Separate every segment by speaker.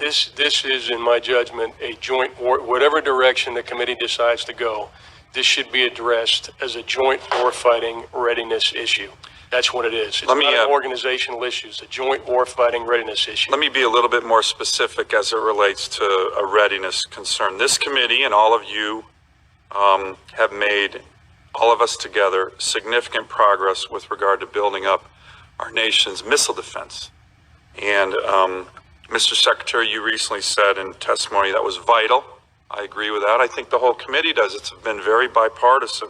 Speaker 1: This is, in my judgment, a joint war, whatever direction the committee decides to go, this should be addressed as a joint warfighting readiness issue. That's what it is. It's not an organizational issue. It's a joint warfighting readiness issue.
Speaker 2: Let me be a little bit more specific as it relates to a readiness concern. This committee and all of you have made, all of us together, significant progress with regard to building up our nation's missile defense. And Mr. Secretary, you recently said in testimony that was vital. I agree with that. I think the whole committee does. It's been very bipartisan.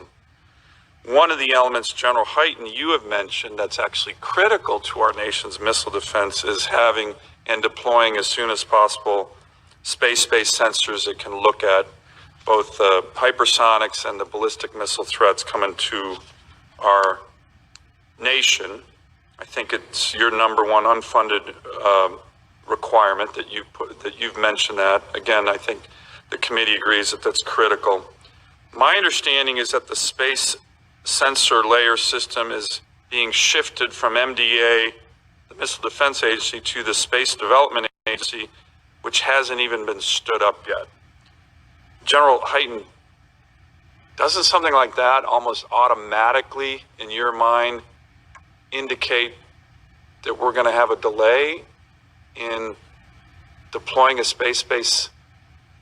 Speaker 2: One of the elements, General Hyten, you have mentioned that's actually critical to our nation's missile defense is having and deploying as soon as possible space-based sensors that can look at both the hypersonics and the ballistic missile threats coming to our nation. I think it's your number one unfunded requirement that you've mentioned that. Again, I think the committee agrees that that's critical. My understanding is that the space sensor layer system is being shifted from MDA, the Missile Defense Agency, to the Space Development Agency, which hasn't even been stood up yet. General Hyten, doesn't something like that almost automatically, in your mind, indicate that we're going to have a delay in deploying a space-based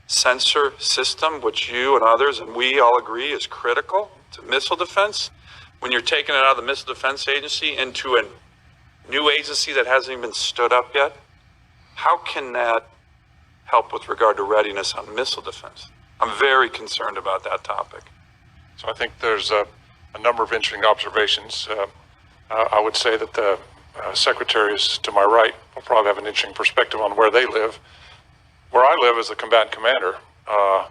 Speaker 2: sensor system, which you and others and we all agree is critical to missile defense, when you're taking it out of the Missile Defense Agency into a new agency that hasn't even been stood up yet? How can that help with regard to readiness on missile defense? I'm very concerned about that topic.
Speaker 3: So I think there's a number of interesting observations. I would say that the secretaries to my right will probably have an interesting perspective on where they live. Where I live as a combatant commander, I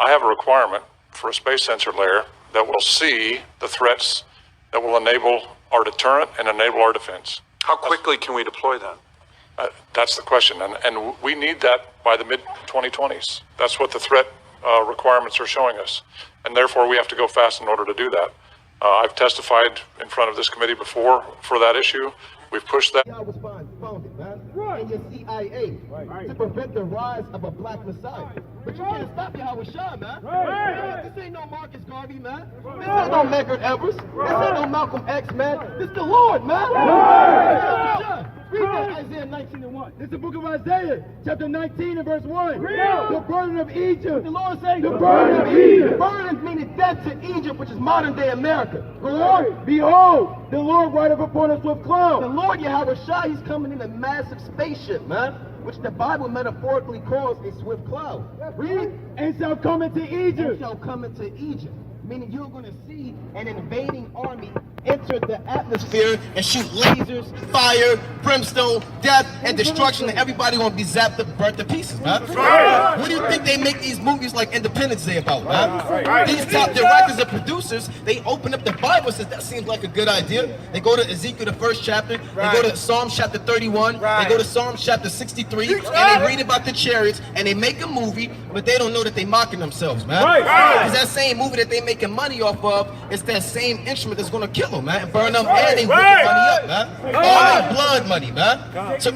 Speaker 3: have a requirement for a space sensor layer that will see the threats that will enable our deterrent and enable our defense.
Speaker 2: How quickly can we deploy that?
Speaker 3: That's the question, and we need that by the mid-2020s. That's what the threat requirements are showing us, and therefore we have to go fast in order to do that. I've testified in front of this committee before for that issue. We've pushed that.
Speaker 4: I was founded, man, in your CIA to prevent the rise of a black Messiah. But you can't stop Yahweh Shah, man. This ain't no Marcus Garvey, man. This ain't no Medgar Evers. This ain't no Malcolm X, man. This the Lord, man. Read that Isaiah 19:1.
Speaker 5: This is the book of Isaiah, chapter 19 and verse 1. The burden of Egypt.
Speaker 4: The Lord saying,
Speaker 5: the burden of Egypt.
Speaker 4: Burden meaning death to Egypt, which is modern day America.
Speaker 5: Glory. Behold, the Lord rideth upon a swift cloud.
Speaker 4: The Lord Yahweh Shah, he's coming in a massive spaceship, man, which the Bible metaphorically calls a swift cloud.
Speaker 5: Read. And shall come into Egypt.
Speaker 4: And shall come into Egypt. Meaning you're going to see an invading army enter the atmosphere and shoot lasers, fire, brimstone, death, and destruction, and everybody going to be zapped up, burnt to pieces, man. What do you think they make these movies like Independence Day about, man? These top directors and producers, they open up the Bible and says, that seems like a good idea. They go to Ezekiel, the first chapter, they go to Psalm chapter 31, they go to Psalm chapter 63, and they read about the chariots, and they make a movie, but they don't know that they mocking themselves, man. Because that same movie that they making money off of, it's that same instrument that's going to kill them, man, and burn them, and they whip the money up, man. All that blood money, man. So,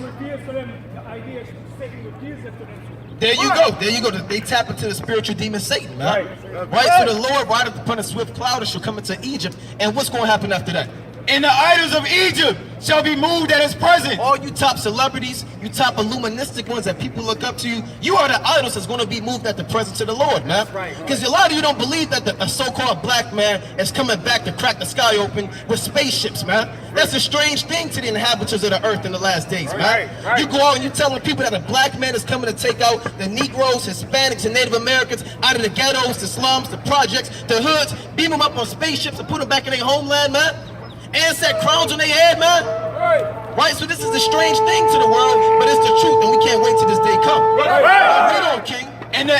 Speaker 4: there you go. They tap into the spiritual demon Satan, man. Right? So the Lord rideth upon a swift cloud and shall come into Egypt. And what's going to happen after that?
Speaker 5: And the idols of Egypt shall be moved at his presence.
Speaker 4: All you top celebrities, you top illuministic ones that people look up to, you are the idols that's going to be moved at the presence of the Lord, man. Because a lot of you don't believe that a so-called black man is coming back to crack the sky open with spaceships, man. That's a strange thing to the inhabitants of the earth in the last days, man. You go out and you're telling people that a black man is coming to take out the Negroes, Hispanics, and Native Americans out of the ghettos, the slums, the projects, the hoods, beam them up on spaceships and put them back in their homeland, man. And set crowns on their head, man. Right? So this is a strange thing to the world, but it's the truth, and we can't wait till this day comes. Read on, King.
Speaker 5: And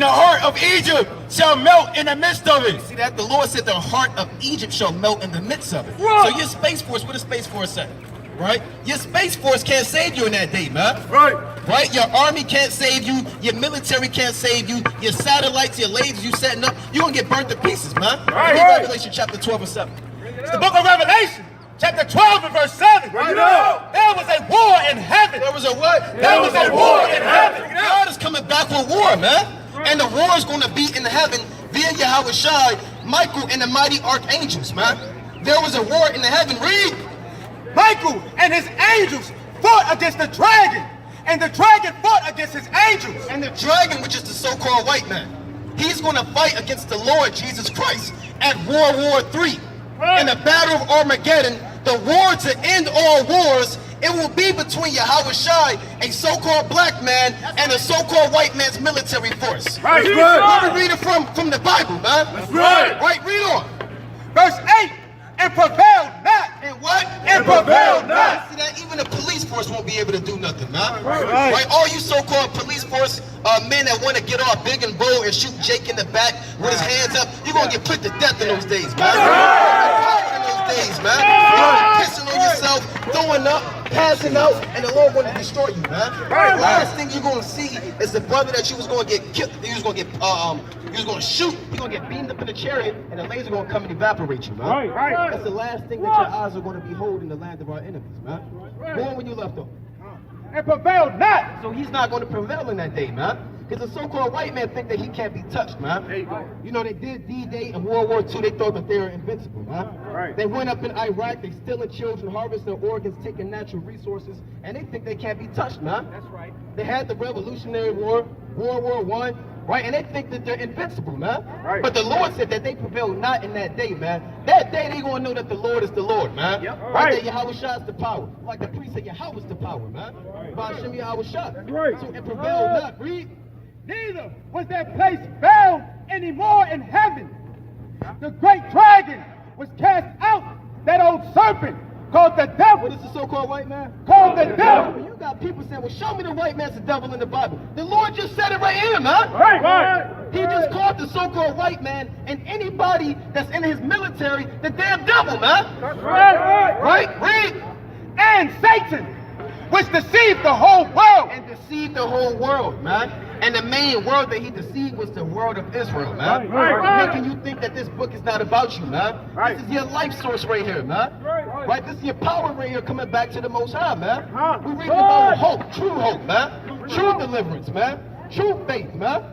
Speaker 5: the heart of Egypt shall melt in the midst of it.
Speaker 4: See that? The Lord said the heart of Egypt shall melt in the midst of it. So your Space Force, what does Space Force say? Right? Your Space Force can't save you in that day, man. Right? Your army can't save you. Your military can't save you. Your satellites, your lasers you setting up, you're going to get burnt to pieces, man. Read Revelation chapter 12 and 7.
Speaker 5: It's the book of Revelation, chapter 12 and verse 7. There was a war in heaven.
Speaker 4: There was a what?
Speaker 5: There was a war in heaven.
Speaker 4: war, man. And the war is going to be in heaven via Yahweh Shai, Michael, and the mighty archangels, man. There was a war in the heaven. Read.
Speaker 5: Michael and his angels fought against the dragon, and the dragon fought against his angels.
Speaker 4: And the dragon, which is the so-called white man, he's going to fight against the Lord Jesus Christ at World War III. In the Battle of Armageddon, the war to end all wars, it will be between Yahweh Shai, a so-called black man, and a so-called white man's military force.
Speaker 5: Right.
Speaker 4: Let me read it from the Bible, man.
Speaker 5: That's right.
Speaker 4: Right, read on.
Speaker 5: Verse 8, and prevailed not.
Speaker 4: And what?
Speaker 5: And prevailed not.
Speaker 4: See that even the police force won't be able to do nothing, man.
Speaker 5: Right.
Speaker 4: All you so-called police force men that want to get all big and bold and shoot Jake in the back with his hands up, you're going to get put to death in those days, man. In those days, man. You're pissing on yourself, throwing up, passing out, and the Lord going to destroy you, man. The last thing you're going to see is the brother that you was going to get killed, you was going to get, you was going to shoot, you're going to get beamed up in the chariot, and the laser going to come and evaporate you, man.
Speaker 5: Right.
Speaker 4: That's the last thing that your eyes are going to behold in the land of our enemies, man. Go on when you left off.
Speaker 5: And prevailed not.
Speaker 4: So he's not going to prevail in that day, man. Because the so-called white man think that he can't be touched, man.
Speaker 5: There you go.
Speaker 4: You know, they did D-Day and World War II. They thought that they were invincible, man.
Speaker 5: Right.
Speaker 4: They went up in Iraq. They stealing children, harvesting organs, taking natural resources, and they think they can't be touched, man.
Speaker 5: That's right.
Speaker 4: They had the Revolutionary War, World War I, right? And they think that they're invincible, man.
Speaker 5: Right.
Speaker 4: But the Lord said that they prevailed not in that day, man. That day they gonna know that the Lord is the Lord, man.
Speaker 5: Yep.
Speaker 4: Right. That Yahweh Shai is the power. Like the priest said, Yahweh is the power, man. By Hashem Yahweh Shai.
Speaker 5: That's right.
Speaker 4: So it prevailed not. Read.
Speaker 5: Neither was their place found anymore in heaven. The great dragon was cast out, that old serpent called the devil.
Speaker 4: What is the so-called white man?
Speaker 5: Called the devil.
Speaker 4: You got people saying, well, show me the white man's the devil in the Bible. The Lord just said it right here, man.
Speaker 5: Right.
Speaker 4: He just called the so-called white man and anybody that's in his military the damn devil, man.
Speaker 5: That's right.
Speaker 4: Right? Read.
Speaker 5: And Satan, which deceived the whole world.
Speaker 4: And deceived the whole world, man. And the main world that he deceived was the world of Israel, man.
Speaker 5: Right.
Speaker 4: Making you think that this book is not about you, man.
Speaker 5: Right.
Speaker 4: This is your life source right here, man. Right. This is your power right here coming back to the Most High, man. We're reading about hope, true hope, man. True deliverance, man. True faith, man.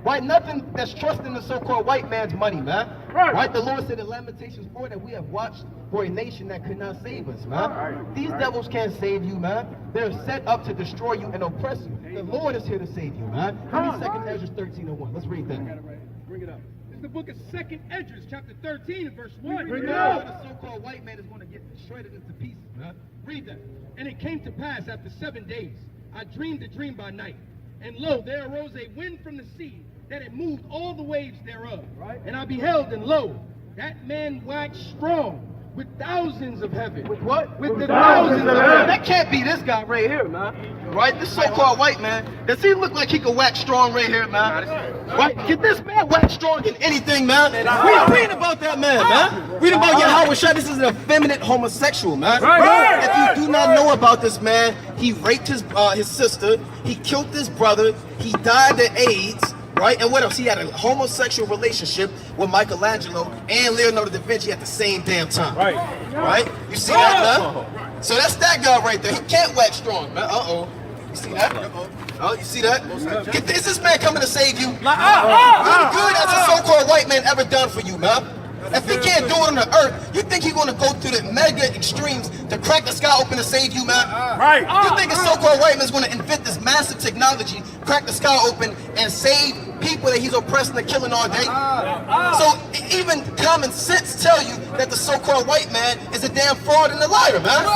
Speaker 4: Right? Nothing that's trusting the so-called white man's money, man. Right? The Lord said in Lamentations 4 that we have watched for a nation that could not save us, man. These devils can't save you, man. They're set up to destroy you and oppress you. The Lord is here to save you, man. Read 2 Ezra 13:1. Let's read that.
Speaker 5: Bring it up. This is the book of 2 Ezra, chapter 13, and verse 1.
Speaker 4: Bring it up. The so-called white man is going to get shredded into pieces, man.
Speaker 5: Read that. And it came to pass after 7 days, I dreamed a dream by night. And lo, there arose a wind from the sea, that it moved all the waves thereof. And I beheld, and lo, that man waxed strong with thousands of heaven.
Speaker 4: With what?
Speaker 5: With the thousands of heaven.
Speaker 4: That can't be this guy right here, man. Right? This so-called white man. Does he look like he could wax strong right here, man? Right? Can this man wax strong in anything, man? Read about that man, man. Read about Yahweh Shai. This is an effeminate homosexual, man. If you do not know about this man, he raped his sister. He killed his brother. He died of AIDS. Right? And what else? He had a homosexual relationship with Michelangelo and Leonardo da Vinci at the same damn time. Right? You see that, man? So that's that guy right there. He can't wax strong, man. Uh-oh. You see that? Oh, you see that? Is this man coming to save you? What good has a so-called white man ever done for you, man? If he can't do it on the earth, you think he's going to go through the mega extremes to crack the sky open to save you, man? You think a so-called white man is going to invent this massive technology, crack the sky open, and save people that he's oppressing and killing all day? So even common sense tell you that the so-called white man is a damn fraud and a liar, man.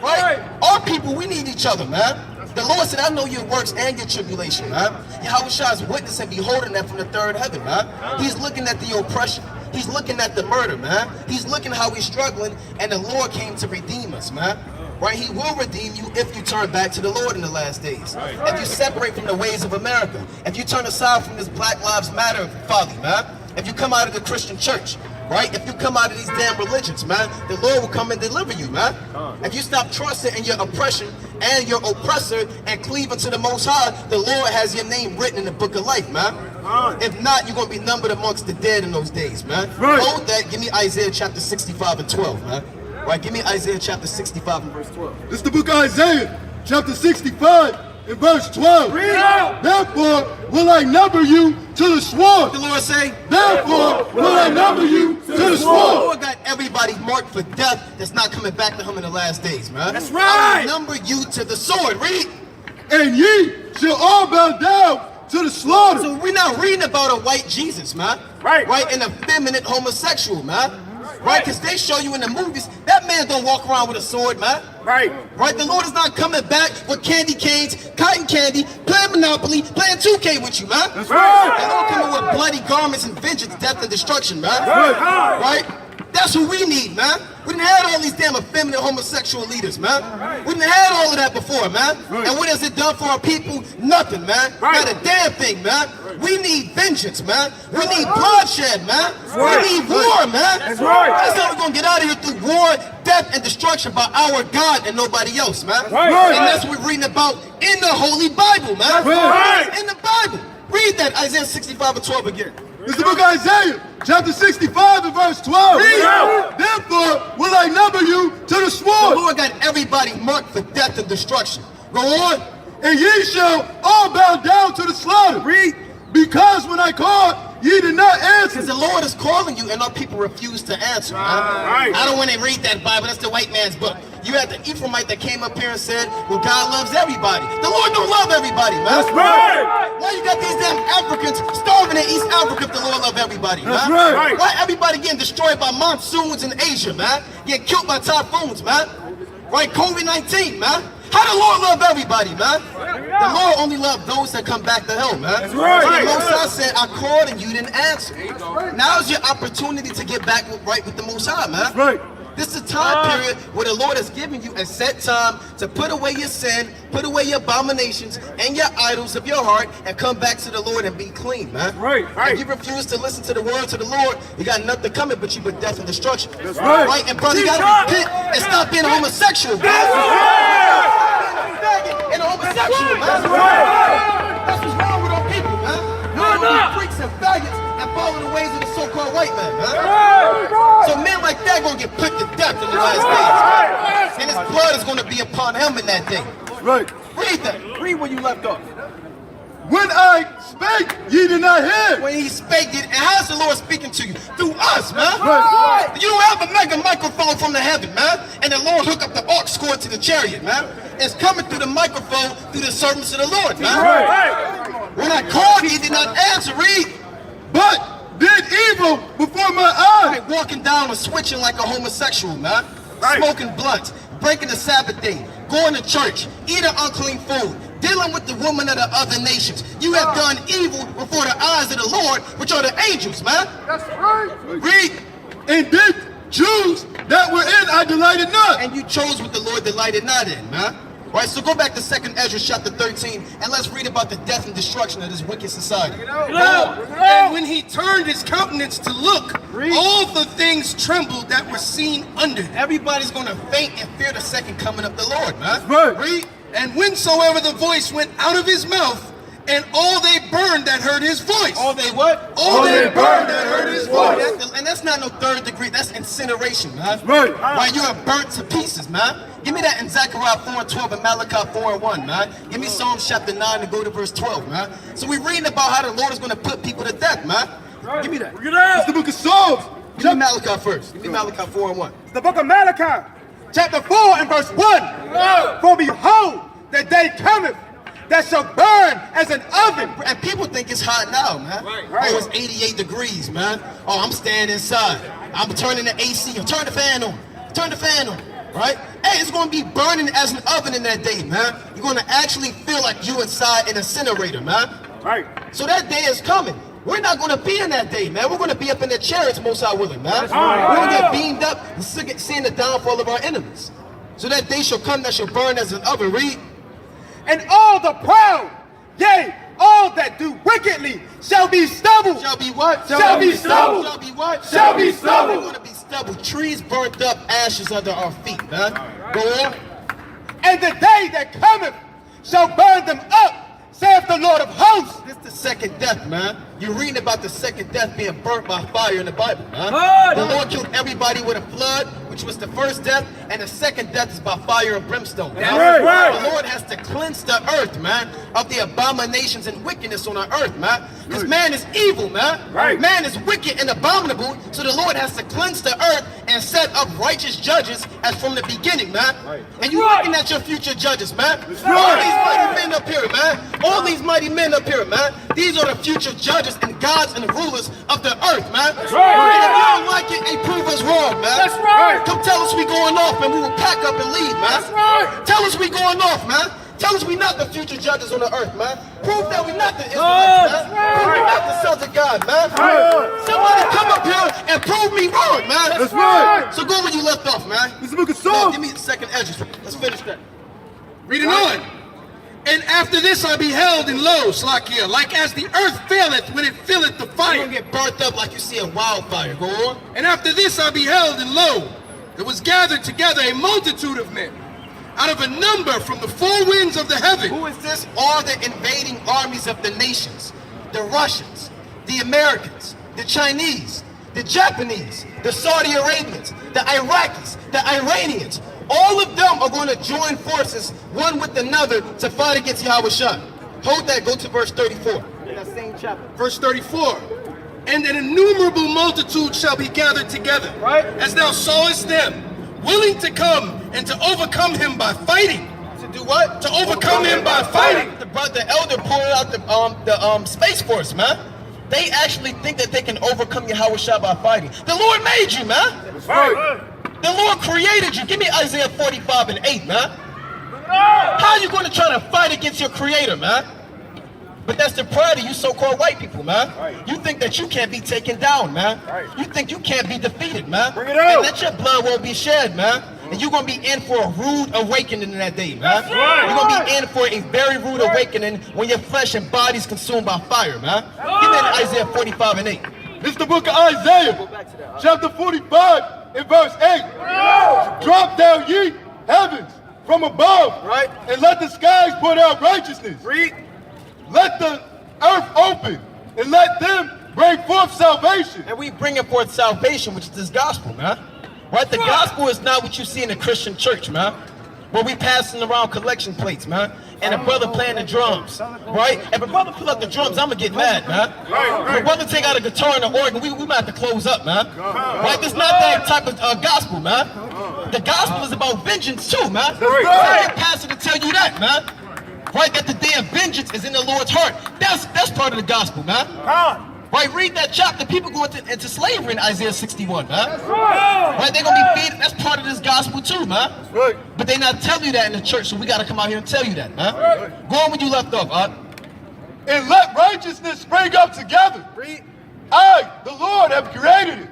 Speaker 4: Right? Our people, we need each other, man. The Lord said, I know your works and your tribulation, man. Yahweh Shai is witness and beholding that from the third heaven, man. He's looking at the oppression. He's looking at the murder, man. He's looking how we're struggling, and the Lord came to redeem us, man. Right? He will redeem you if you turn back to the Lord in the last days. If you separate from the ways of America. If you turn aside from this Black Lives Matter folly, man. If you come out of the Christian church. Right? If you come out of these damn religions, man, the Lord will come and deliver you, man. If you stop trusting in your oppression and your oppressor and cleave unto the Most High, the Lord has your name written in the book of life, man. If not, you're going to be numbered amongst the dead in those days, man. Hold that. Give me Isaiah chapter 65 and 12, man. Right? Give me Isaiah chapter 65 and verse 12.
Speaker 6: This is the book of Isaiah, chapter 65 in verse 12. Therefore will I number you to the sword.
Speaker 4: The Lord say,
Speaker 6: Therefore will I number you to the
Speaker 4: the
Speaker 6: sword.
Speaker 4: Lord got everybody marked for death that's not coming back to him in the last days, man.
Speaker 5: That's right.
Speaker 4: I will number you to the sword. Read.
Speaker 6: And ye shall all bow down to the slaughter.
Speaker 4: So we're not reading about a white Jesus, man. Right. An effeminate homosexual, man. Right? Because they show you in the movies, that man don't walk around with a sword, man. Right? The Lord is not coming back with candy canes, cotton candy, playing Monopoly, playing 2K with you, man.
Speaker 6: That's right.
Speaker 4: The Lord coming with bloody garments and vengeance, death and destruction, man. Right? That's what we need, man. We didn't have all these damn effeminate homosexual leaders, man. We didn't have all of that before, man. And what has it done for our people? Nothing, man. Not a damn thing, man. We need vengeance, man. We need bloodshed, man. We need war, man. That's how we're going to get out of here, through war, death, and destruction by our God and nobody else, man. And that's what we're reading about in the Holy Bible, man. In the Bible. Read that, Isaiah 65:12 again.
Speaker 6: It's the book of Isaiah, chapter 65 and verse 12. Therefore will I number you to the
Speaker 4: The
Speaker 6: sword.
Speaker 4: Lord got everybody marked for death and destruction. Go on.
Speaker 6: And ye shall all bow down to the slaughter. Because when I called, ye did not answer.
Speaker 4: Because the Lord is calling you and our people refuse to answer, man. I don't want to read that Bible. That's the white man's book. You had the Ephraimite that came up here and said, well, God loves everybody. The Lord don't love everybody, man.
Speaker 6: That's right.
Speaker 4: Why you got these damn Africans starving in East Africa if the Lord love everybody, man?
Speaker 6: That's right.
Speaker 4: Why everybody getting destroyed by monsoons in Asia, man? Getting killed by typhoons, man? Right? COVID-19, man? How the Lord love everybody, man? The Lord only loves those that come back to him, man. That's right. The Most High said, I called and you didn't answer. Now's your opportunity to get back right with the Most High, man.
Speaker 6: That's right.
Speaker 4: This is a time period where the Lord has given you a set time to put away your sin, put away your abominations and your idols of your heart, and come back to the Lord and be clean, man.
Speaker 6: Right.
Speaker 4: If you refuse to listen to the words of the Lord, you got nothing coming but you but death and destruction.
Speaker 6: That's right.
Speaker 4: And brother, you gotta repent and stop being a homosexual, man. And a homosexual, man. That's what's wrong with our people, man. We're gonna be freaks and faggots and follow the ways of the so-called white man, man. So men like that gonna get put to death in the last days. And his blood is gonna be upon him in that day.
Speaker 6: Right.
Speaker 4: Read that. Read where you left off.
Speaker 6: When I spake, ye did not hear.
Speaker 4: When he spake it, and how's the Lord speaking to you? Through us, man.
Speaker 6: Right.
Speaker 4: You don't have a mega microphone from the heaven, man. And the Lord hook up the aux cord to the chariot, man. It's coming through the microphone through the servants of the Lord, man.
Speaker 6: Right.
Speaker 4: When I called, he did not answer. Read.
Speaker 6: But did evil before my eyes.
Speaker 4: Right, walking down and switching like a homosexual, man. Smoking blunts, breaking the Sabbath day, going to church, eating unclean food, dealing with the women of the other nations. You have done evil before the eyes of the Lord, which are the angels, man.
Speaker 6: That's right.
Speaker 4: Read.
Speaker 6: And did choose that wherein I delighted not.
Speaker 4: And you chose what the Lord delighted not in, man. Right, so go back to 2nd Ezra chapter 13 and let's read about the death and destruction of this wicked society.
Speaker 5: And when he turned his countenance to look, all the things trembled that were seen under him.
Speaker 4: Everybody's going to faint and fear the second coming of the Lord, man.
Speaker 6: Right.
Speaker 4: Read.
Speaker 5: And whensoever the voice went out of his mouth, and all they burned that heard his voice.
Speaker 4: All they what?
Speaker 5: All they burned that heard his voice.
Speaker 4: And that's not no 3rd degree, that's incineration, man.
Speaker 6: Right.
Speaker 4: Right, you are burnt to pieces, man. Give me that in Zechariah 4:12 and Malachi 4:1, man. Give me Psalms chapter 9 and go to verse 12, man. So we're reading about how the Lord is going to put people to death, man. Give me that.
Speaker 6: It's the book of Psalms.
Speaker 4: Give me Malachi first. Give me Malachi 4:1.
Speaker 7: The book of Malachi, chapter 4 and verse 1. For behold, the day cometh that shall burn as an oven.
Speaker 4: And people think it's hot now, man. Oh, it's 88 degrees, man. Oh, I'm staying inside. I'm turning the AC. Turn the fan on. Turn the fan on. Right? Hey, it's going to be burning as an oven in that day, man. You're going to actually feel like you inside an incinerator, man.
Speaker 7: Right.
Speaker 4: So that day is coming. We're not going to be in that day, man. We're going to be up in the chariots, most high willing, man. We're going to get beamed up and seeing the downfall of our enemies. So that day shall come that shall burn as an oven. Read.
Speaker 7: And all the proud, yea, all that do wickedly shall be stubble.
Speaker 4: Shall be what?
Speaker 7: Shall be stubble.
Speaker 4: Shall be what?
Speaker 7: Shall be stubble.
Speaker 4: We're going to be stubble. Trees burnt up, ashes under our feet, man. Go on.
Speaker 7: And the day that cometh shall burn them up, saith the Lord of hosts.
Speaker 4: This is the second death, man. You're reading about the second death being burnt by fire in the Bible, man. The Lord killed everybody with a flood, which was the first death, and the second death is by fire and brimstone.
Speaker 6: That's right.
Speaker 4: The Lord has to cleanse the earth, man, of the abominations and wickedness on the earth, man. Because man is evil, man.
Speaker 6: Right.
Speaker 4: Man is wicked and abominable, so the Lord has to cleanse the earth and set up righteous judges as from the beginning, man.
Speaker 6: Right.
Speaker 4: And you looking at your future judges, man.
Speaker 6: That's
Speaker 4: All
Speaker 6: right.
Speaker 4: these mighty men up here, man. All these mighty men up here, man. These are the future judges and gods and rulers of the earth, man.
Speaker 6: That's right.
Speaker 4: And if you don't like it, they prove us wrong, man.
Speaker 6: That's right.
Speaker 4: Come tell us we going off and we will pack up and leave, man.
Speaker 6: That's right.
Speaker 4: Tell us we going off, man. Tell us we not the future judges on the earth, man. Prove that we not the Israelites, man. Prove we not the sons of God, man. Somebody come up here and prove me wrong, man.
Speaker 6: That's right.
Speaker 4: So go where you left off, man.
Speaker 6: This is the book of
Speaker 4: Now,
Speaker 6: Psalms.
Speaker 4: give me the second edges. Let's finish that.
Speaker 5: Reading on. And after this I beheld, and lo, Slakia, like as the earth faileth when it filleth the
Speaker 4: You're
Speaker 5: fire.
Speaker 4: gonna get burnt up like you see a wildfire. Go on.
Speaker 5: And after this I beheld, and lo, there was gathered together a multitude of men, out of a number from the four winds of the heaven.
Speaker 4: Who is this? All the invading armies of the nations. The Russians, the Americans, the Chinese, the Japanese, the Saudi Arabians, the Iraqis, the Iranians. All of them are going to join forces, one with another, to fight against Yahushua. Hold that, go to verse 34. In that same chapter.
Speaker 5: Verse 34. And an innumerable multitude shall be gathered together,
Speaker 4: Right.
Speaker 5: as thou sawest them, willing to come and to overcome him by fighting.
Speaker 4: To do what?
Speaker 5: To overcome him by fighting.
Speaker 4: The elder pointed out the Space Force, man. They actually think that they can overcome Yahushua by fighting. The Lord made you, man.
Speaker 6: That's right.
Speaker 4: The Lord created you. Give me Isaiah 45 and 8, man. How are you going to try to fight against your creator, man? But that's the pride of you so-called white people, man. You think that you can't be taken down, man. You think you can't be defeated, man.
Speaker 6: Bring it out.
Speaker 4: And that your blood won't be shed, man. And you're going to be in for a rude awakening in that day, man. You're going to be in for a very rude awakening when your flesh and body is consumed by fire, man. Give me that Isaiah 45 and 8.
Speaker 6: This is the book of Isaiah, chapter 45 and verse 8. Drop down ye heavens from above,
Speaker 4: Right.
Speaker 6: and let the skies pour out righteousness.
Speaker 4: Read.
Speaker 6: Let the earth open, and let them bring forth salvation.
Speaker 4: And we bringing forth salvation, which is this gospel, man. Right? The gospel is not what you see in the Christian church, man. Where we passing around collection plates, man. And a brother playing the drums, right? If a brother pull up the drums, I'm gonna get mad, man. If a brother take out a guitar and an organ, we might have to close up, man. Right? This not that type of gospel, man. The gospel is about vengeance too, man. I get pastor to tell you that, man. Right? That the day of vengeance is in the Lord's heart. That's part of the gospel, man. Right? Read that chapter. People go into slavery in Isaiah 61, man. Right? They're gonna be feeding. That's part of this gospel too, man. But they not tell you that in the church, so we gotta come out here and tell you that, man. Go on when you left off,
Speaker 6: And let righteousness spring up together. I, the Lord, have created it.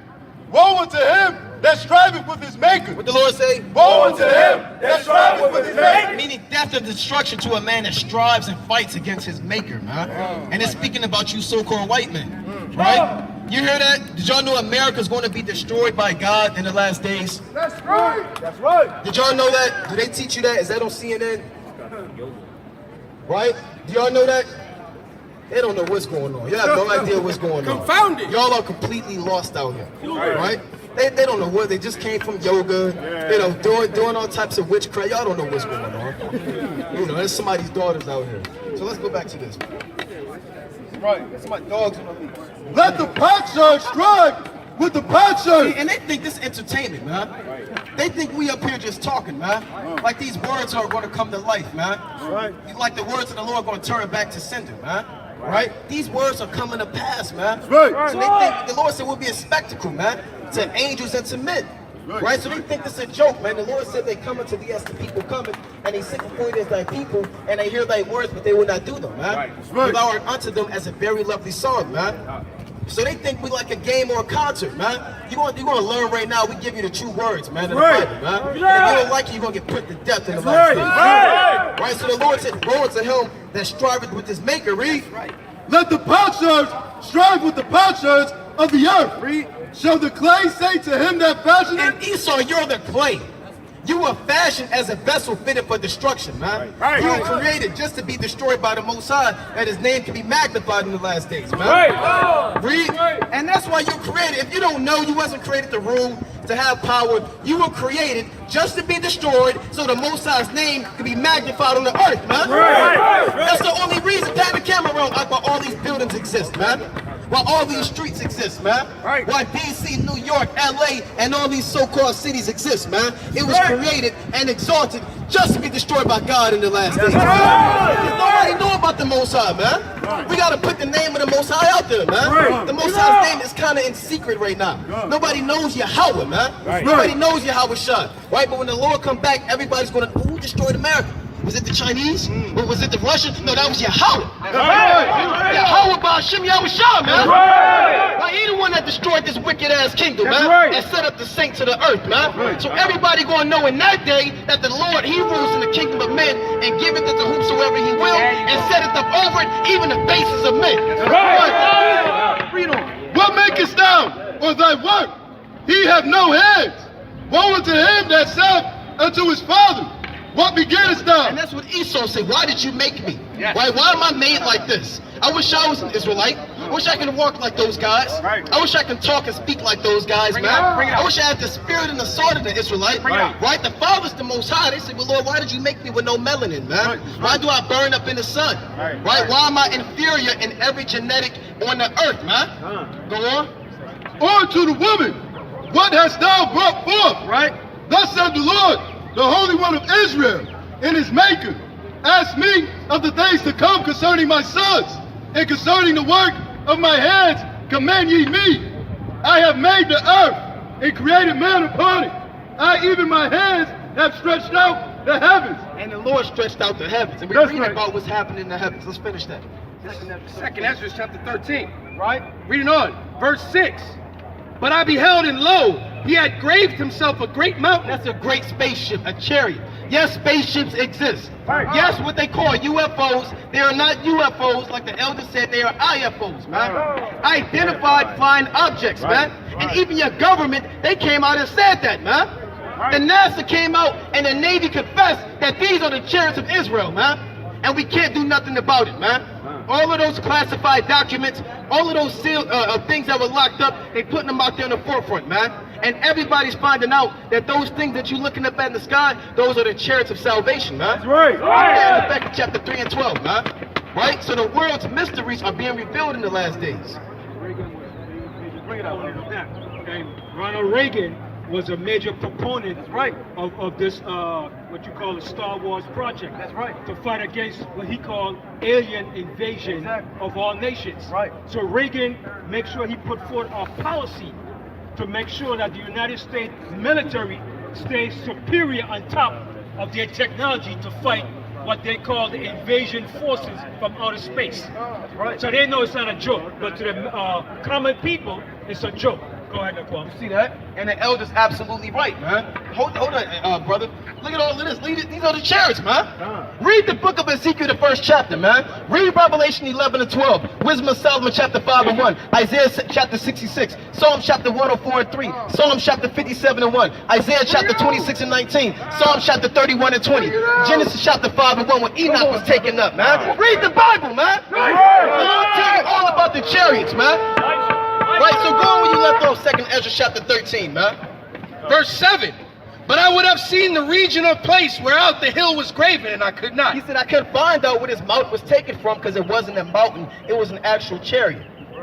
Speaker 6: Woe unto him that striveth with his maker.
Speaker 4: What the Lord say?
Speaker 6: Woe unto him that striveth with his maker.
Speaker 4: Meaning death and destruction to a man that strives and fights against his maker, man. And it's speaking about you so-called white men, right? You hear that? Did y'all know America's going to be destroyed by God in the last days?
Speaker 6: That's right. That's right.
Speaker 4: Did y'all know that? Do they teach you that? Is that on CNN? Right? Do y'all know that? They don't know what's going on. You have no idea what's going on.
Speaker 5: Confounded.
Speaker 4: Y'all are completely lost out here, right? They don't know what. They just came from yoga, you know, doing all types of witchcraft. Y'all don't know what's going on. You know, there's somebody's daughters out here. So let's go back to this. Right, that's my dogs on the leash.
Speaker 6: Let the potsherd strive with the potsherd.
Speaker 4: And they think this is entertainment, man. They think we up here just talking, man. Like these words are going to come to life, man. Like the words of the Lord are going to turn back to sender, man. Right? These words are coming to pass, man.
Speaker 6: Right.
Speaker 4: So they think the Lord said we'll be a spectacle, man, to angels and to men. Right? So they think this is a joke, man. The Lord said they come unto thee as the people coming, and they sit before thee as thy people, and they hear thy words, but they will not do them, man.
Speaker 6: Right.
Speaker 4: Thou art unto them as a very lovely song, man. So they think we like a game or a concert, man. You're gonna learn right now. We give you the true words, man, in the Bible, man. And if you don't like it, you're gonna get put to death in the last days. Right? So the Lord said, woe unto him that striveth with his maker, read.
Speaker 6: Let the potsherds strive with the potsherds of the earth. Shall the clay say to him that fashioned it?
Speaker 4: And Esau, you're the clay. You were fashioned as a vessel fitted for destruction, man. You were created just to be destroyed by the Most High, that His name can be magnified in the last days, man. Read. And that's why you're created. If you don't know, you wasn't created to rule, to have power. You were created just to be destroyed so the Most High's name can be magnified on the earth, man. That's the only reason. Pat the camera around why all these buildings exist, man. Why all these streets exist, man. Why DC, New York, LA, and all these so-called cities exist, man. It was created and exalted just to be destroyed by God in the last days. Nobody know about the Most High, man. We gotta put the name of the Most High out there, man. The Most High's name is kind of in secret right now. Nobody knows Yahweh, man. Nobody knows Yahweh Shah, right? But when the Lord come back, everybody's gonna, who destroyed America? Was it the Chinese? Or was it the Russians? No, that was Yahweh. Yahweh Ba'Shem Yahweh Shah, man. Like, he the one that destroyed this wicked ass kingdom, man. And set up the saints of the earth, man. So everybody gonna know in that day that the Lord, He rules in the kingdom of men and giveth it to whomsoever He will and setteth up over it even the bases of men. Read on.
Speaker 6: What makest thou of thy work? He have no hands. Woe unto him that saith unto his father, what beginnest thou?
Speaker 4: And that's what Esau said. Why did you make me? Why am I made like this? I wish I was an Israelite. I wish I could walk like those guys. I wish I could talk and speak like those guys, man. I wish I had the spirit and the sword of the Israelite. Right? The Father's the Most High. They say, well, Lord, why did you make me with no melanin, man? Why do I burn up in the sun? Right? Why am I inferior in every genetic on the earth, man? Go on.
Speaker 6: Or to the woman, what hast thou brought forth?
Speaker 4: Right?
Speaker 6: Thus said the Lord, the Holy One of Israel, and His Maker. Ask me of the things to come concerning my sons, and concerning the work of my hands, command ye me. I have made the earth, and created man upon it. I, even my hands, have stretched out the heavens.
Speaker 4: And the Lord stretched out the heavens. And we're reading about what's happening in the heavens. Let's finish that.
Speaker 5: Second Ezra chapter 13, right? Reading on, verse 6. But I beheld, and lo, he had graved himself a great mountain.
Speaker 4: That's a great spaceship, a chariot. Yes, spaceships exist. Yes, what they call UFOs, they are not UFOs, like the elder said, they are IFOs, man. Identified flying objects, man. And even your government, they came out and said that, man. The NASA came out and the Navy confessed that these are the chariots of Israel, man. And we can't do nothing about it, man. All of those classified documents, all of those sealed things that were locked up, they putting them out there in the forefront, man. And everybody's finding out that those things that you're looking up at in the sky, those are the chariots of salvation, man. That's right. Yeah, in Habakkuk chapter 3 and 12, man. Right? So the world's mysteries are being revealed in the last days.
Speaker 7: Bring it up. And Ronald Reagan was a major proponent of this, what you call the Star Wars project.
Speaker 4: That's right.
Speaker 7: To fight against what he called alien invasion of all nations.
Speaker 4: Right.
Speaker 7: So Reagan made sure he put forth a policy to make sure that the United States military stays superior on top of their technology to fight what they call the invasion forces from outer space.
Speaker 4: Right.
Speaker 7: So they know it's not a joke, but to the common people, it's a joke. Go ahead, Naquan.
Speaker 4: See that? And the elder's absolutely right, man. Hold on, brother. Look at all of this. These are the chariots, man. Read the book of Ezekiel, the first chapter, man. Read Revelation 11 and 12. Wisdom of Solomon, chapter 5 and 1. Isaiah chapter 66. Psalm chapter 104 and 3. Psalm chapter 57 and 1. Isaiah chapter 26 and 19. Psalm chapter 31 and 20. Genesis chapter 5 and 1 when Enoch was taken up, man. Read the Bible, man. I'll tell you all about the chariots, man. Right, so go on when you left off, 2nd Ezra chapter 13, man.
Speaker 5: Verse 7. But I would have seen the region or place whereout the hill was graven, and I could not.
Speaker 4: He said, I couldn't find out where this mountain was taken from because it wasn't a mountain. It was an actual chariot.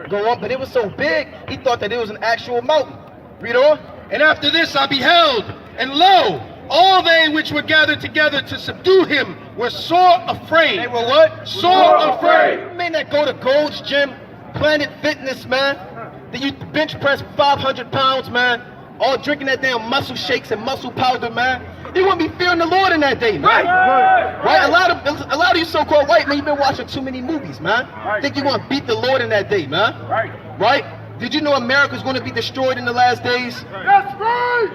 Speaker 4: Go on, but it was so big, he thought that it was an actual mountain. Read on.
Speaker 5: And after this I beheld, and lo, all they which were gathered together to subdue him were sore afraid.
Speaker 4: They were what?
Speaker 5: Sore afraid.
Speaker 4: You may not go to Gold's Gym, Planet Fitness, man. Then you bench press 500 pounds, man. All drinking that damn muscle shakes and muscle powder, man. You won't be fearing the Lord in that day, man. Right? A lot of you so-called white men, you've been watching too many movies, man. Think you're gonna beat the Lord in that day, man. Right? Did you know America's gonna be destroyed in the last days?
Speaker 6: That's right.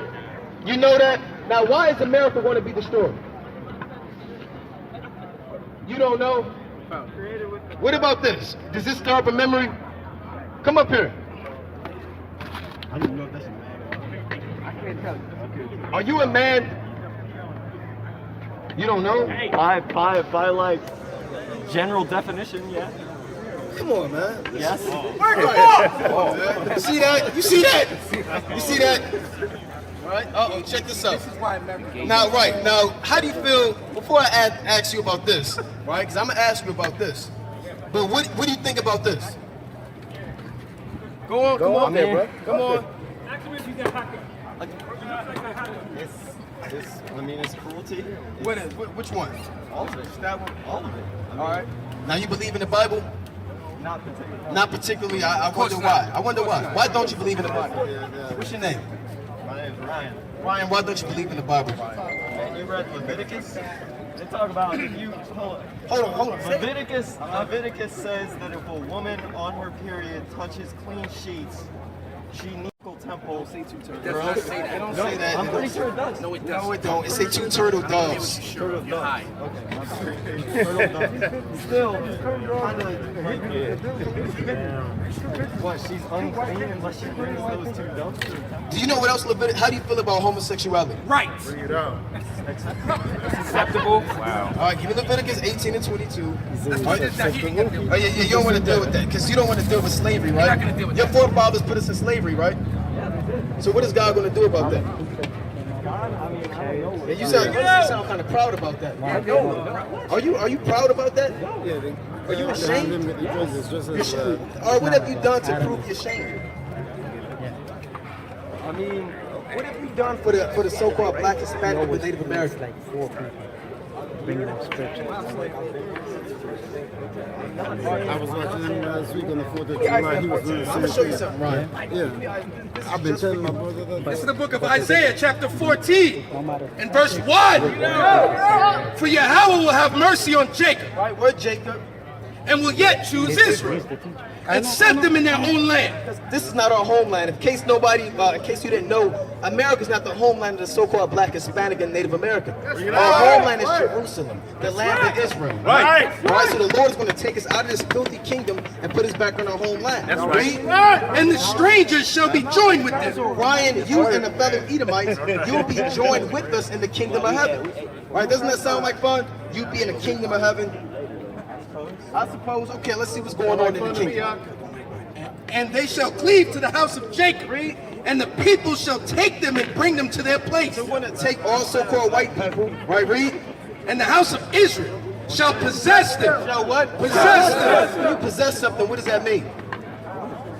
Speaker 4: You know that? Now why is America gonna be destroyed? You don't know? What about this? Does this stir up a memory? Come up here. I don't know if that's a man. I can't tell you. Are you a man You don't know?
Speaker 8: By like general definition, yeah.
Speaker 4: Come on, man.
Speaker 8: Yes.
Speaker 4: You see that? You see that? You see that? All right. Uh-oh, check this out. Now, how do you feel, before I ask you about this, right? Because I'm going to ask you about this. But what do you think about this? Go on there, bro. Come on.
Speaker 8: It's cruelty.
Speaker 4: Which one?
Speaker 8: All of it. All of it.
Speaker 4: All right. Now, you believe in the Bible?
Speaker 8: Not particularly.
Speaker 4: Not particularly. I wonder why. I wonder why. Why don't you believe in the Bible? What's your name?
Speaker 8: My name's Ryan.
Speaker 4: Ryan, why don't you believe in the Bible?
Speaker 8: Man, you read Leviticus? They talk about if you
Speaker 4: Hold on.
Speaker 8: Leviticus says that if a woman on her period touches clean sheets, she needs temple.
Speaker 4: Girls say that. They don't say that.
Speaker 8: I'm pretty sure it does.
Speaker 4: No, it don't. It say 2 turtle doves.
Speaker 8: Turtle doves. Okay. Turtle doves. Still, kind of. What? She's unclean unless she brings those 2 doves to the temple.
Speaker 4: Do you know what else Leviticus? How do you feel about homosexuality?
Speaker 5: Right.
Speaker 7: Acceptable? Wow.
Speaker 4: All right, give me Leviticus 18 and 22. Oh yeah, you don't want to deal with that because you don't want to deal with slavery, right?
Speaker 5: You're not gonna deal with
Speaker 4: Your
Speaker 5: that.
Speaker 4: forefathers put us in slavery, right? So what is God going to do about that?
Speaker 8: God, I mean, I don't know.
Speaker 4: And you sound kind of proud about that. Are you proud about that? Are you ashamed? All right, what have you done to prove you're ashamed?
Speaker 8: I mean,
Speaker 4: What have you done for the so-called Black, Hispanic, and Native American?
Speaker 6: I was watching him last week on the 4th of July. He was doing the
Speaker 4: I'm
Speaker 6: same
Speaker 4: gonna show you
Speaker 6: thing.
Speaker 4: something, Ryan.
Speaker 6: Yeah. I've been telling my brother that.
Speaker 5: This is the book of Isaiah, chapter 14, and verse 1. For Yahweh will have mercy on Jacob,
Speaker 4: Right, word Jacob.
Speaker 5: and will yet choose Israel, and set them in their own land.
Speaker 4: This is not our homeland. In case you didn't know, America's not the homeland of the so-called Black, Hispanic, and Native American. Our homeland is Jerusalem, the land of Israel. Right. So the Lord is going to take us out of this filthy kingdom and put us back on our homeland. That's right.
Speaker 5: And the strangers shall be joined with them.
Speaker 4: Ryan, you and the fellow Edomites, you'll be joined with us in the kingdom of heaven. Right? Doesn't that sound like fun? You be in the kingdom of heaven. I suppose. Okay, let's see what's going on in the kingdom.
Speaker 5: And they shall cleave to the house of Jacob, and the people shall take them and bring them to their place.
Speaker 4: So we're going to take all so-called white people, right, read?
Speaker 5: And the house of Israel shall possess them.
Speaker 4: Shall what?
Speaker 5: Possess them.
Speaker 4: When you possess something, what does that mean?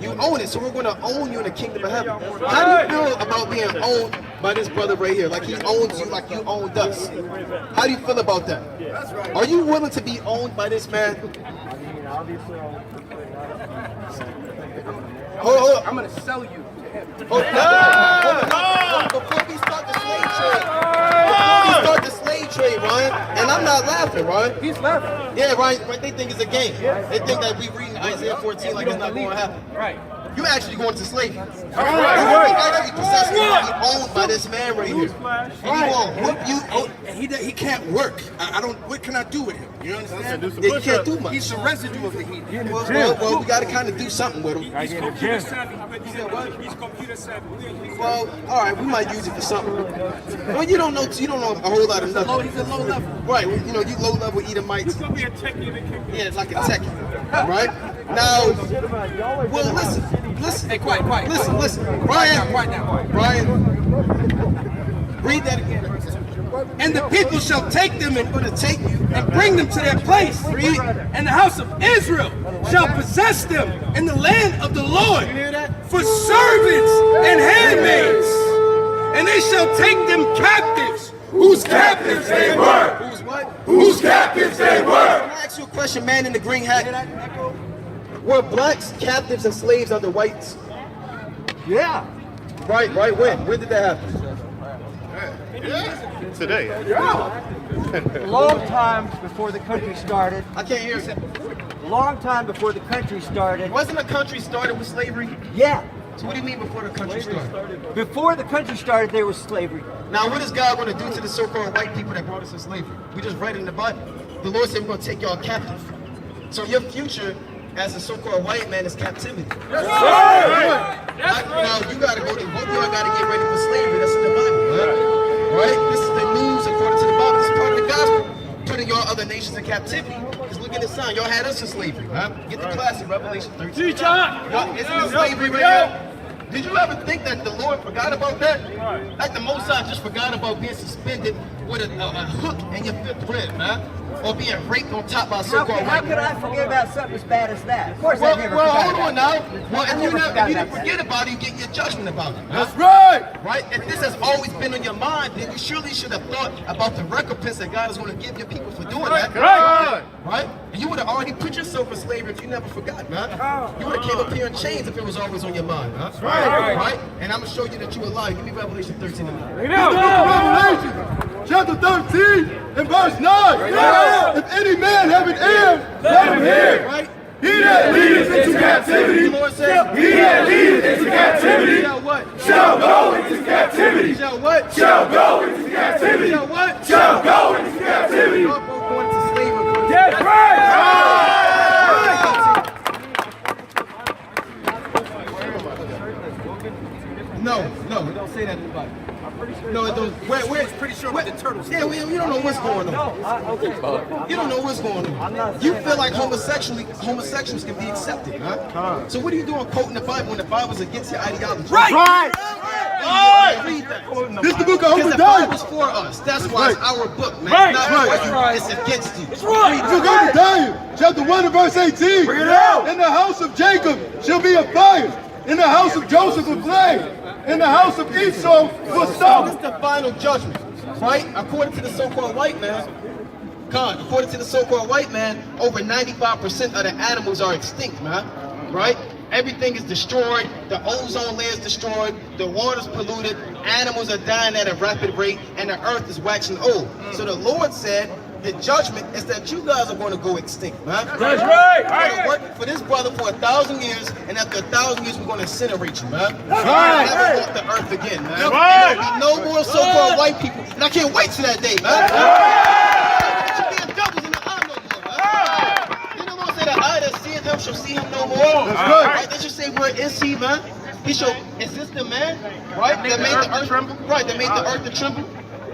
Speaker 4: You own it, so we're going to own you in the kingdom of heaven. How do you feel about being owned by this brother right here? Like he owns you like you owned us. How do you feel about that? Are you willing to be owned by this man? Hold on.
Speaker 5: I'm going to sell you to him.
Speaker 4: Hold on. Before we start the slave trade, Ryan, and I'm not laughing, Ryan.
Speaker 5: He's laughing.
Speaker 4: Yeah, Ryan, they think it's a game. They think that we reading Isaiah 14 like it's not going to happen.
Speaker 5: Right.
Speaker 4: You actually going to slavery. You actually possessed to be owned by this man right here. And he won't whoop you.
Speaker 5: And he can't work. I don't. What can I do with him? You understand?
Speaker 4: Yeah, you can't do much.
Speaker 5: He's the residue of the heathen.
Speaker 4: Well, we got to kind of do something with him.
Speaker 5: He's computer savvy, but he's computer savvy.
Speaker 4: Well, all right, we might use it for something. Well, you don't know a whole lot of nothing.
Speaker 5: He's a low level.
Speaker 4: Right, well, you know, you low level Edomites.
Speaker 5: He's gonna be a techie in the kingdom.
Speaker 4: Yeah, it's like a techie, right? Now, well, listen.
Speaker 5: Hey, quiet.
Speaker 4: Listen. Ryan,
Speaker 5: Quiet now.
Speaker 4: read that again.
Speaker 5: And the people shall take them and
Speaker 4: I'm going to take you.
Speaker 5: and bring them to their place. And the house of Israel shall possess them in the land of the Lord for servants and handmaids. And they shall take them captives, whose captives they were.
Speaker 4: Who's what?
Speaker 5: Whose captives they were.
Speaker 4: Can I ask you a question, man in the green hat? Were blacks captives and slaves under whites?
Speaker 8: yeah.
Speaker 4: Right, when? When did that happen?
Speaker 6: Today.
Speaker 8: Long time before the country started.
Speaker 4: I can't hear you.
Speaker 8: Long time before the country started.
Speaker 4: Wasn't the country started with slavery?
Speaker 8: Yeah.
Speaker 4: So what do you mean before the country started?
Speaker 8: Before the country started, there was slavery.
Speaker 4: Now, what is God going to do to the so-called white people that brought us in slavery? We just read it in the Bible. The Lord said we're going to take y'all captive. So your future as a so-called white man is captivity. Yes, sir. Now, you got to go to, both y'all got to get ready for slavery. That's in the Bible, right? This is the news according to the Bible. This is part of the gospel, putting y'all other nations in captivity. Because look at this sign. Y'all had us in slavery. Huh? Get the class in Revelation 13. Y'all, isn't this slavery right now? Did you ever think that the Lord forgot about that? Like the Most High just forgot about being suspended with a hook in your fifth rib, man? Or being raped on top by a so-called
Speaker 9: How could I forget about something as bad as that? Of course I never
Speaker 4: well,
Speaker 9: forgot
Speaker 4: hold
Speaker 9: about
Speaker 4: on
Speaker 9: that.
Speaker 4: now. Well, if you didn't forget about it, you get your judgment about it.
Speaker 6: That's right.
Speaker 4: Right? If this has always been on your mind, then you surely should have thought about the recompense that God is going to give your people for doing that. Right? And you would have already put yourself in slavery if you never forgot, man. You would have came up here in chains if it was always on your mind, huh? Right? And I'm going to show you that you were lying. Give me Revelation 13 a minute.
Speaker 6: Revelation chapter 13 and verse 9. If any man have an ear, let him hear.
Speaker 4: Right?
Speaker 6: He that leadeth into captivity,
Speaker 4: The Lord says,
Speaker 6: he that leadeth into captivity,
Speaker 4: shall what?
Speaker 6: shall go into captivity.
Speaker 4: Shall what?
Speaker 6: Shall go into captivity.
Speaker 4: Shall what?
Speaker 6: Shall go into captivity.
Speaker 4: Y'all both going to slavery.
Speaker 6: That's right.
Speaker 4: No, don't say that in the Bible. No, it don't. We're pretty sure about the turtles. Yeah, we don't know what's going on. You don't know what's going on. You feel like homosexuals can be accepted, huh? So what are you doing quoting the Bible when the Bible's against your ideology?
Speaker 6: Right.
Speaker 4: Read that.
Speaker 6: This is the book of
Speaker 4: Because the
Speaker 6: Obadiah.
Speaker 4: Bible's for us. That's why it's our book, man.
Speaker 6: Right,
Speaker 4: It's not
Speaker 6: right.
Speaker 4: It's against you. It's
Speaker 6: Book of Obadiah, chapter 1 and verse 18. Bring it out. In the house of Jacob shall be a fire. In the house of Joseph a flame. In the house of Esau was
Speaker 4: This
Speaker 6: stone.
Speaker 4: is the final judgment, right? According to the so-called white man, according to the so-called white man, over 95% of the animals are extinct, man. Right? Everything is destroyed. The ozone layer is destroyed. The water's polluted. Animals are dying at a rapid rate, and the earth is waxing old. So the Lord said, the judgment is that you guys are going to go extinct, man.
Speaker 6: That's right.
Speaker 4: We're going to work for this brother for 1,000 years, and after 1,000 years, we're going to incinerate you, man.
Speaker 6: right.
Speaker 4: Never walk the earth again, man.
Speaker 6: That's right.
Speaker 4: And there'll be no more so-called white people, and I can't wait till that day, man. Being devils in the eye no more, man. Didn't the Lord say the eye that seeth him shall see him no more?
Speaker 6: That's right.
Speaker 4: They just say, where is he, man? He shall, is this the man, right? That made the earth tremble? Right, that made the earth to tremble?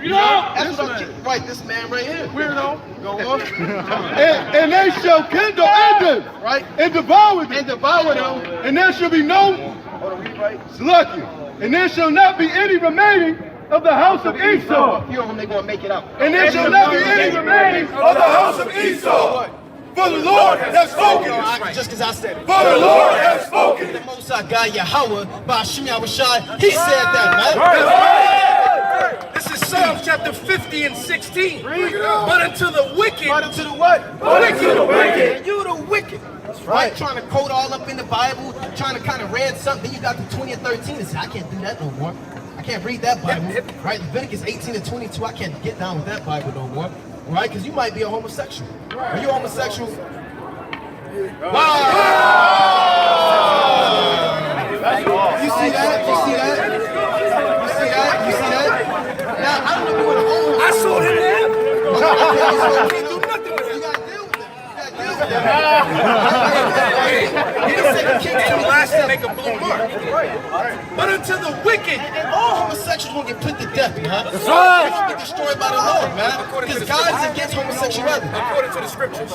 Speaker 4: That's what I'm right, this man right here.
Speaker 6: Weirdo.
Speaker 4: Go on.
Speaker 6: And they shall kindle in them.
Speaker 4: Right?
Speaker 6: And devour them.
Speaker 4: And devour them.
Speaker 6: And there shall be no
Speaker 4: Hold on, read right.
Speaker 6: slucking. And there shall not be any remaining of the house of Esau.
Speaker 4: Few of them, they gonna make it out.
Speaker 6: And there shall not be any remaining of the house of Esau. For the Lord has spoken.
Speaker 4: Just because I said it.
Speaker 6: For the Lord has spoken.
Speaker 4: The Most High God Yahweh, by Hashem Yahushai, he said that, man.
Speaker 5: This is Psalms chapter 50 and 16. But unto the wicked,
Speaker 4: Right into the what?
Speaker 6: Unto the wicked.
Speaker 4: You the wicked. That's right. Trying to quote all up in the Bible, trying to kind of read something, then you got to 20 and 13 and say, I can't do that no more. I can't read that Bible. Right? Leviticus 18 and 22, I can't get down with that Bible no more. Right? Because you might be a homosexual. Are you homosexual? Wow! You see that? You see that? You see that? You see that? Now, I don't know if you want to own
Speaker 5: I saw him there.
Speaker 4: I can't do nothing with it. You gotta deal with it. You gotta deal with it.
Speaker 5: He the second king to the last to make a blue mark. But unto the wicked,
Speaker 4: And all homosexuals will get put to death, man. That's right. They will be destroyed by the Lord, man. Because God is against homosexuality.
Speaker 5: according to the scriptures.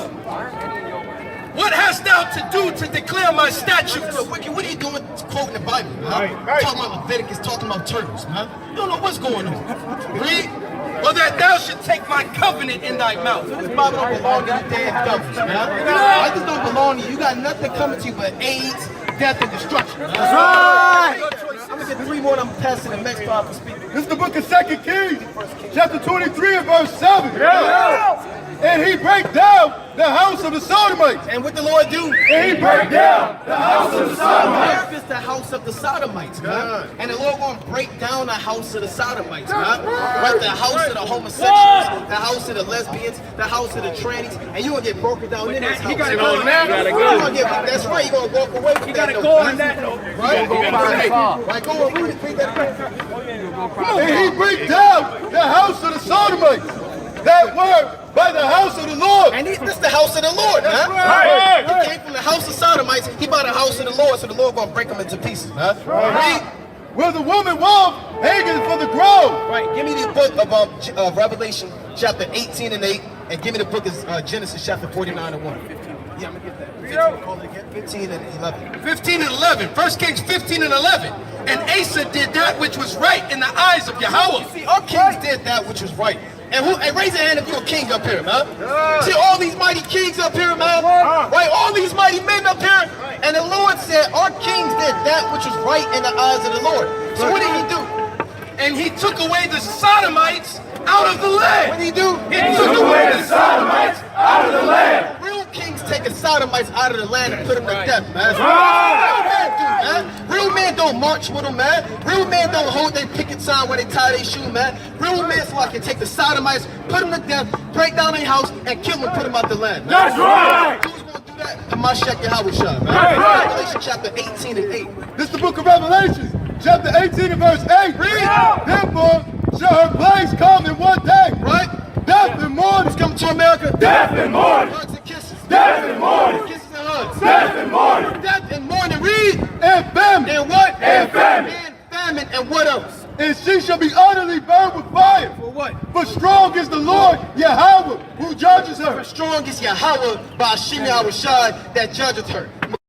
Speaker 5: What hast thou to do to declare my statutes?
Speaker 4: So, Wicked, what are you doing quoting the Bible, man? Talking about Leviticus, talking about turtles, man. You don't know what's going on. Read.
Speaker 5: Or that thou should take my covenant in thy mouth.
Speaker 4: This Bible don't belong to you damn devils, man. I just don't belong to you. You got nothing coming to you but AIDS, death, and destruction. That's right. I'm gonna get 3 more and I'm passing the next Bible for speaking.
Speaker 6: This is the book of 2 Kings, chapter 23 and verse 7. And he break down the house of the Sodomites.
Speaker 4: And what the Lord do?
Speaker 6: And he break down the house of the Sodomites.
Speaker 4: Earth is the house of the Sodomites, man. And the Lord gonna break down the house of the Sodomites, man. Right? The house of the homosexuals, the house of the lesbians, the house of the trannies, and you gonna get broken down in this house.
Speaker 5: He gotta go now.
Speaker 4: That's right, you gonna walk away from
Speaker 5: You
Speaker 4: that
Speaker 5: gotta
Speaker 4: note,
Speaker 5: go
Speaker 4: man.
Speaker 5: on that note.
Speaker 4: Right? Right, go and read that.
Speaker 6: And he break down the house of the Sodomites that were by the house of the Lord.
Speaker 4: And this is the house of the Lord, man.
Speaker 6: right.
Speaker 4: He came from the house of Sodomites, he bought the house of the Lord, so the Lord gonna break them into pieces, man. Read.
Speaker 6: Where the woman wolf hanging for the grove.
Speaker 4: Right, give me the book of Revelation, chapter 18 and 8, and give me the book of Genesis chapter 49 and 1. Yeah, I'm gonna get that. 15 and 11.
Speaker 5: 15 and 11. 1 Kings 15 and 11. And Asa did that which was right in the eyes of Yahweh.
Speaker 4: See, our kings did that which was right. And raise your hand if you're a king up here, man. See all these mighty kings up here, man. Right, all these mighty men up here. And the Lord said, our kings did that which was right in the eyes of the Lord. So what did he do?
Speaker 5: And he took away the Sodomites out of the land.
Speaker 4: What did he do?
Speaker 5: He took away the Sodomites out of the land.
Speaker 4: Real kings take the Sodomites out of the land and put them to death, man. Real men do, man. Real men don't march with them, man. Real men don't hold their picket sign when they tie their shoe, man. Real men so I can take the Sodomites, put them to death, break down their house, and kill them and put them out the land, man.
Speaker 5: That's right.
Speaker 4: Who's going to do that? The Mashiach Yahweh Shah, man. Revelation chapter 18 and 8.
Speaker 6: This is the book of Revelation, chapter 18 and verse 8.
Speaker 4: Read.
Speaker 6: Therefore shall her plagues come in one day.
Speaker 4: Right?
Speaker 6: Death and mourning.
Speaker 4: Who's coming to America?
Speaker 5: Death and mourning.
Speaker 4: Hugs and kisses.
Speaker 5: Death and mourning.
Speaker 4: Kisses and hugs.
Speaker 5: Death and mourning.
Speaker 4: Death and mourning. Read.
Speaker 6: And famine.
Speaker 4: And what?
Speaker 5: And famine.
Speaker 4: And famine. And what else?
Speaker 6: And she shall be utterly burned with fire.
Speaker 4: For what?
Speaker 6: For strong is the Lord Yahweh who judges her.
Speaker 4: Strong is Yahweh by Hashem Yahweh Shai that judgeth her.